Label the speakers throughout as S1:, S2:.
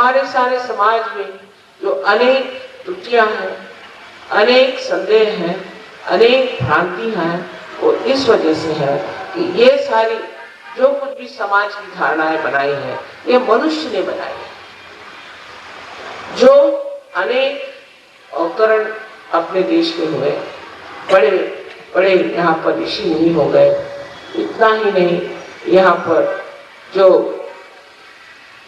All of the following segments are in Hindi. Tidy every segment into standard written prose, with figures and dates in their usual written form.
S1: हमारे सारे समाज में जो अनेक त्रुटियां हैं, अनेक संदेह हैं, अनेक भ्रांति हैं, वो इस वजह से है कि ये सारी जो कुछ भी समाज की धारणाएं बनाई है, ये मनुष्य ने बनाई है। जो अनेक अवतरण अपने देश में हुए, बड़े बड़े यहाँ पर ऋषि मुनि हो गए, इतना ही नहीं, यहाँ पर जो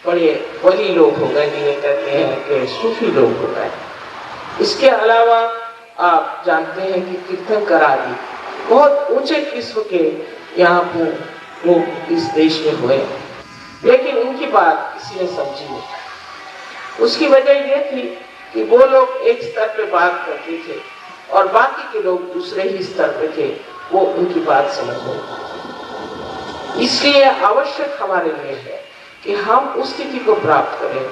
S1: बड़े वली लोग हो गए, जिन्हें कहते हैं कि सूफी लोग हो गए। इसके अलावा आप जानते हैं कि कीर्तनकर आदि बहुत ऊंचे किस्म के यहाँ पर लोग इस देश में हुए, लेकिन उनकी बात किसी ने समझी नहीं। उसकी वजह यह थी कि वो लोग एक स्तर पे बात करते थे और बाकी के लोग दूसरे ही स्तर पे थे, वो उनकी बात समझ नहीं। इसलिए आवश्यक हमारे लिए है कि हम उस स्थिति को प्राप्त करें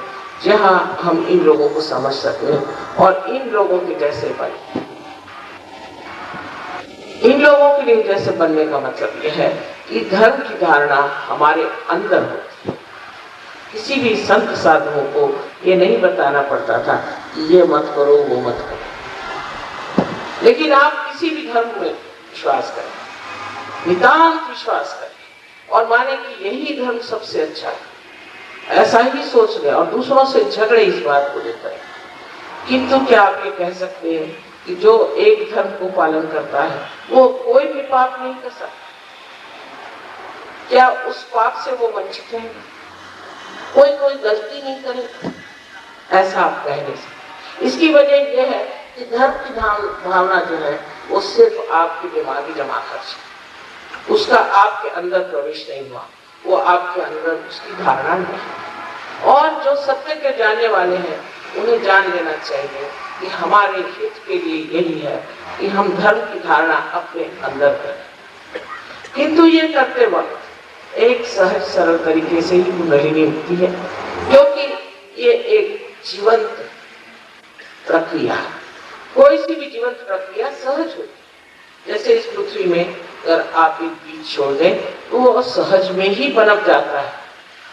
S1: जहां हम इन लोगों को समझ सकें और इन लोगों के जैसे बने। इन लोगों के लिए जैसे बनने का मतलब यह है कि धर्म की धारणा हमारे अंदर होती है। किसी भी संत साधुओं को ये नहीं बताना पड़ता था कि ये मत करो, वो मत करो, लेकिन आप किसी भी धर्म में विश्वास करें, नितांत विश्वास करें और माने कि यही धर्म सबसे अच्छा है, ऐसा ही सोच ले और दूसरों से झगड़े इस बात को लेकर। किंतु क्या आप ये कह सकते हैं कि जो एक धर्म को पालन करता है वो कोई भी पाप नहीं कर सकता? क्या उस पाप से वो वंचित है? कोई गलती नहीं करे, ऐसा आप कह नहीं सकते। इसकी वजह यह है कि धर्म की भावना जो है वो सिर्फ आपके दिमागी जमा खर्च है, उसका आपके अंदर प्रवेश नहीं हुआ, वो आपके अंदर उसकी धारणा नहीं। और जो सत्य के जानने वाले हैं उन्हें जान लेना चाहिए कि हमारे हित के लिए यही है कि हम धर्म की धारणा अपने अंदर करें। किंतु ये करते वक्त एक सहज सरल तरीके से ही कुंडलिनी उठती है, क्योंकि ये एक जीवंत प्रक्रिया है। कोई सी भी जीवंत प्रक्रिया सहज होती, जैसे इस पृथ्वी में अगर आप एक बीज छोड़ दें तो वो सहज में ही पनप जाता है,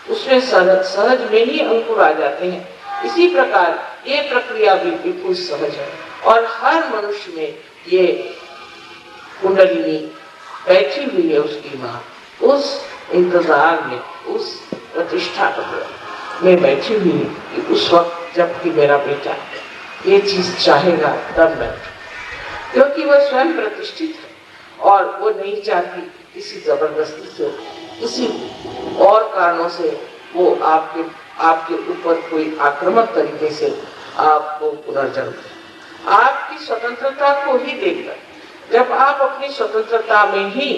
S1: उसमें सहज में ही अंकुर आ जाते हैं। इसी प्रकार ये प्रक्रिया भी बिल्कुल सहज है और हर मनुष्य में ये कुंडलिनी बैठी हुई है, उसकी माँ उस इंतजार में, उस प्रतिष्ठा में बैठी हुई है कि उस वक्त जबकि मेरा बेटा ये चीज चाहेगा तब मैं, क्योंकि वह स्वयं प्रतिष्ठित है और वो नहीं चाहती किसी जबरदस्ती से, किसी और कारणों से वो आपके ऊपर कोई आक्रामक तरीके से आपको पुनर्जन्म दे। आपकी स्वतंत्रता को ही देखकर, जब आप अपनी स्वतंत्रता में ही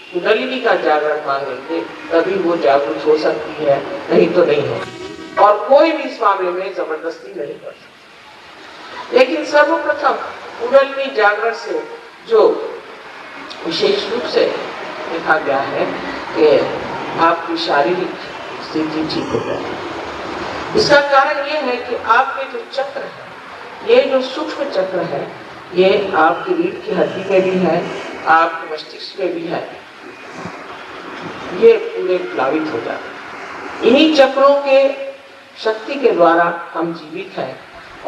S1: कुंडलिनी का जागरण मांगेंगे तभी वो जागृत हो सकती है, नहीं तो नहीं हो। और कोई भी इस मामले में जबरदस्ती नहीं कर सकता। लेकिन सर्वप्रथम कुंडलिनी जागरण से जो विशेष रूप से देखा गया है कि आपकी शारीरिक स्थिति ठीक हो जाए। इसका कारण यह है कि आपके जो चक्र है, ये जो सूक्ष्म चक्र है, ये आपकी रीढ़ की हड्डी में भी है, आपके मस्तिष्क में भी है, ये पूरे प्लावित हो जाते हैं। इन्हीं चक्रों के शक्ति के द्वारा हम जीवित हैं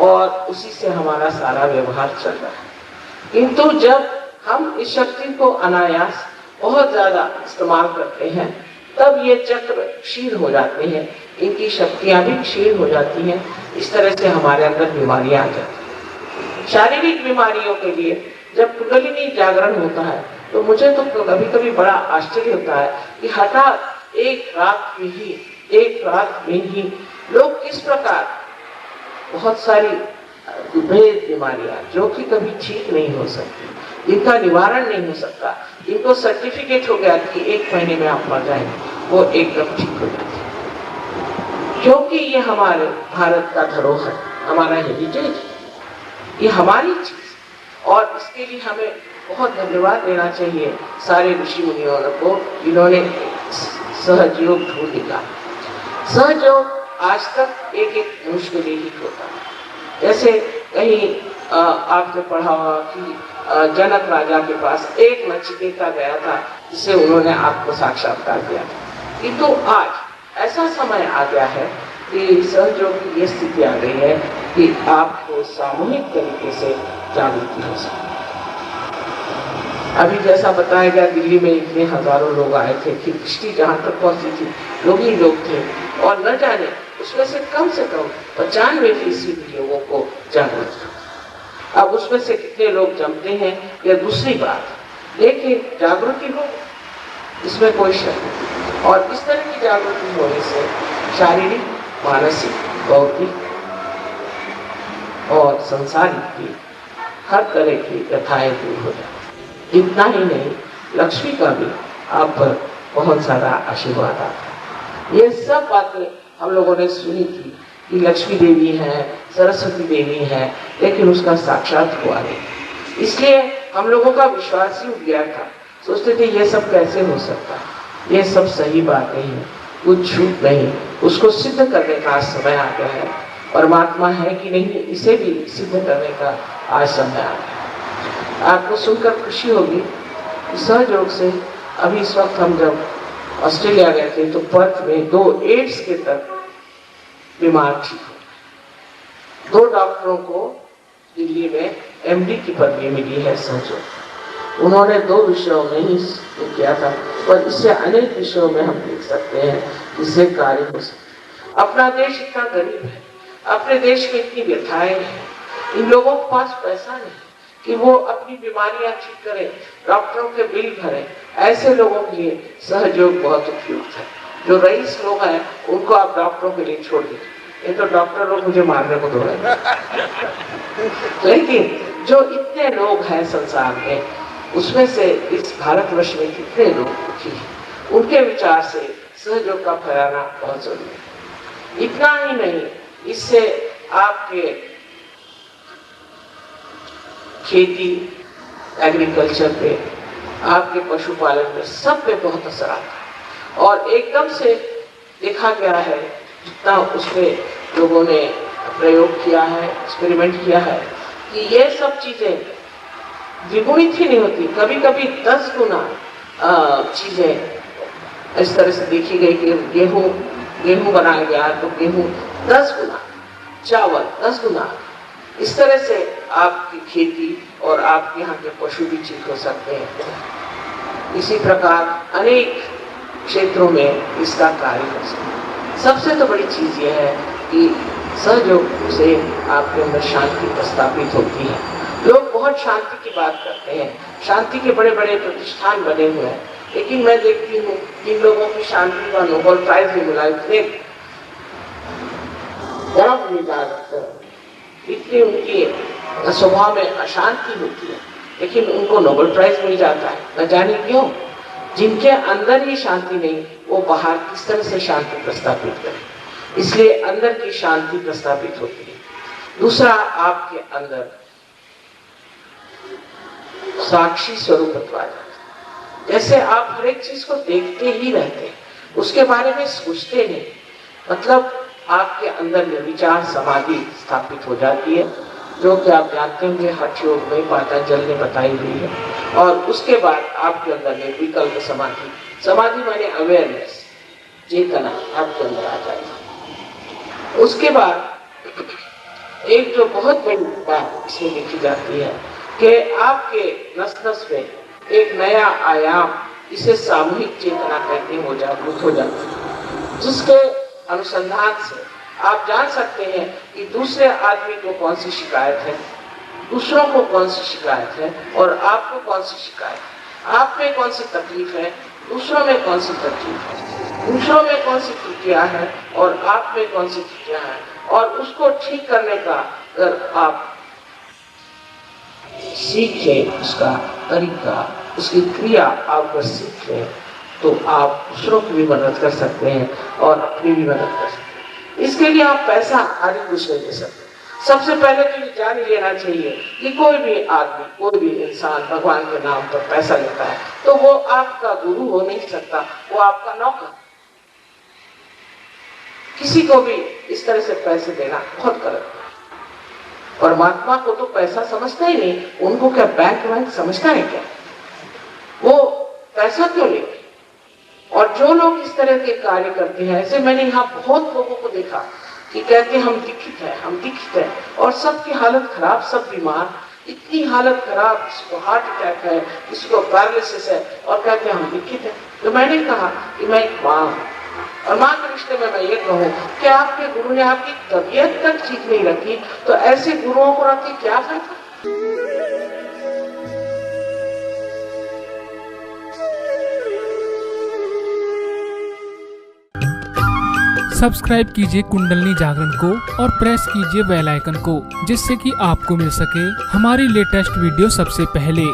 S1: और उसी से हमारा सारा व्यवहार चल रहा है। किंतु जब हम इस शक्ति को अनायास बहुत ज्यादा इस्तेमाल करते हैं तब ये चक्र क्षीण हो जाते हैं, इनकी शक्तियां भी क्षीण हो जाती हैं। इस तरह से हमारे अंदर बीमारियां आ जाती हैं। शारीरिक बीमारियों के लिए जब कुंडलिनी जागरण होता है तो मुझे तो कभी कभी बड़ा आश्चर्य होता है कि हठात एक रात में ही लोग किस प्रकार बहुत सारी भेद बीमारियां जो कि कभी ठीक नहीं हो सकती, जिनका निवारण नहीं हो सकता, इनको सर्टिफिकेट हो गया कि 1 महीने में आप मर जाएंगे, वो एकदम ठीक हो जाती है। क्योंकि ये हमारे भारत का धरोहर, हमारा हेरिटेज, ये हमारी चीज, और इसके लिए हमें बहुत धन्यवाद देना चाहिए सारे ऋषि मुनियों को जिन्होंने सहयोग ढूंढ निकाला। सहयोग आज तक एक मनुष्य के लिए ही होता है। जैसे कहीं आपने पढ़ा होगा कि जनक राजा के पास एक नचिकेता गया था जिसे उन्होंने आपको साक्षात्कार दिया था। किंतु आज ऐसा समय आ गया है कि सहयोग की ये स्थिति आ गई है कि आपको सामूहिक तरीके से जागृति हो सके। अभी जैसा बताया गया, दिल्ली में इतने हजारों लोग आए थे कि दृष्टि जहाँ तक पहुंची थी लोग ही लोग थे, और न जाने उसमें से कम 95% लोगों को जागरूक था। अब उसमें से कितने लोग जमते हैं यह दूसरी बात, लेकिन जागृति हो इसमें कोई शक नहीं। और इस तरह की जागृति होने से शारीरिक, मानसिक, बौद्धिक और सांसारिक की हर तरह की व्यथाएं दूर हो जाती। इतना ही नहीं, लक्ष्मी का भी आप पर बहुत सारा आशीर्वाद आता है। ये सब बातें हम लोगों ने सुनी थी कि लक्ष्मी देवी है, सरस्वती देवी है, लेकिन उसका साक्षात हुआ नहीं। इसलिए हम लोगों का विश्वास ही उठ गया था, सोचते थे ये सब कैसे हो सकता है। ये सब सही बात नहीं है, कुछ झूठ नहीं, उसको सिद्ध करने का समय आ गया है। परमात्मा है कि नहीं, इसे भी सिद्ध करने का आज समय आ गया। आपको सुनकर खुशी होगी, सहयोग से अभी इस वक्त हम जब ऑस्ट्रेलिया गए थे तो पर्थ में 2 एड्स के तक बीमार ठीक हो। 2 डॉक्टरों को दिल्ली में एमडी की पदवी मिली है सहयोग। उन्होंने 2 विषयों में ही किया था, पर इससे अनेक विषयों में हम देख सकते हैं इससे कार्य हो सकता। अपना देश इतना गरीब है, अपने देश में इतनी व्यथाएं हैं, इन लोगों के पास पैसा नहीं कि वो अपनी बीमारियां ठीक करें, डॉक्टरों के बिल भरें। ऐसे लोगों के लिए सहयोग बहुत उपयुक्त है। जो रईस लोग हैं उनको आप डॉक्टरों के लिए छोड़ दीजिए, ये तो डॉक्टर लोग मुझे मारने को दौड़ेंगे। लेकिन जो इतने लोग हैं संसार में, उसमें से इस भारतवर्ष में कितने लोग दुखी हैं, उनके विचार से सहयोग का फैलाना बहुत जरूरी है। इतना ही नहीं, इससे आपके खेती, एग्रीकल्चर पे, आपके पशुपालन पे, सब पे बहुत असर आता है। और एकदम से देखा गया है, जितना उसमें लोगों ने प्रयोग किया है, एक्सपेरिमेंट किया है, कि ये सब चीजें द्विगुणित ही नहीं होती, कभी कभी 10 गुना चीजें इस तरह से देखी गई कि गेहूं बनाया गया तो गेहूं 10 गुना, चावल 10 गुना, इस तरह से आपकी खेती और आपके यहाँ के पशु भी ठीक हो सकते हैं। इसी प्रकार अनेक क्षेत्रों में इसका कार्य हो सकता है। सबसे तो बड़ी चीज यह है कि सहयोग से आपके अंदर शांति प्रस्थापित होती है। लोग बहुत शांति की बात करते हैं, शांति के बड़े बड़े प्रतिष्ठान बने हुए हैं, लेकिन मैं देखती हूँ इन लोगों की शांति का नोबेल प्राइज भी मिला। इतनी उनकी स्वभाव में अशांति होती है, लेकिन उनको नोबेल प्राइज मिल जाता है। न जाने क्यों, जिनके अंदर ही शांति नहीं, वो बाहर किस तरह से शांति प्रस्थापित करें। इसलिए अंदर की शांति प्रस्थापित होती है। दूसरा, आपके अंदर साक्षी स्वरूप आ जाता है। जैसे आप हर एक चीज को देखते ही रहते हैं, उसके बारे में सोचते नहीं, मतलब आपके अंदर निर्विचार समाधि स्थापित हो जाती है, जो कि आप जानते होंगे हठ योग में पातंजल ने बताई हुई है। और उसके बाद आपके अंदर निर्विकल्प समाधि, समाधि माने अवेयरनेस, चेतना आपके अंदर आ जाएगी। उसके बाद एक जो बहुत बड़ी बात इसमें देखी जाती है कि आपके नस नस में एक नया आयाम, इसे सामूहिक चेतना कहते हैं, वो जागृत हो जाता है, जिसके अनुसंधान से आप जान सकते हैं कि दूसरे आदमी को कौन सी शिकायत है, दूसरों को कौन सी शिकायत है, और आपको कौन सी शिकायत है, आप में कौन सी तकलीफ है, दूसरों में कौन सी तकलीफ है, दूसरों में कौन सी त्रुटियां हैं और आप में कौन सी त्रुटियां हैं, और उसको ठीक करने का अगर आप सीखें, उसका तरीका, उसकी क्रिया आप अगर सीख लें, तो आप दूसरों की भी मदद कर सकते हैं और अपनी भी मदद कर सकते हैं। इसके लिए आप पैसा आदि कुछ नहीं दे सकते। सबसे पहले तो ये जान लेना चाहिए कि कोई भी आदमी, कोई भी इंसान भगवान के नाम पर पैसा लेता है तो वो आपका गुरु हो नहीं सकता, वो आपका नौकर। किसी को भी इस तरह से पैसे देना बहुत गलत है। परमात्मा को तो पैसा समझता ही नहीं, उनको क्या बैंक समझता है क्या? वो पैसा क्यों लेंगे? और जो लोग इस तरह के कार्य करते हैं, ऐसे मैंने यहाँ बहुत लोगों को देखा कि कहते हैं हम दीक्षित है और सबकी हालत खराब, सब बीमार, इतनी हालत खराब, किसी को हार्ट अटैक है, किसी को पैरालिसिस है और कहते हैं हम दीक्षित है। तो मैंने कहा कि मैं एक माँ हूँ और माँ के रिश्ते में मैं ये कहूँ कि आपके गुरु ने आपकी तबीयत तक ठीक नहीं रखी, तो ऐसे गुरुओं को रख के क्या फायदा।
S2: सब्सक्राइब कीजिए कुंडलनी जागरण को और प्रेस कीजिए बेल आइकन को, जिससे कि आपको मिल सके हमारी लेटेस्ट वीडियो सबसे पहले।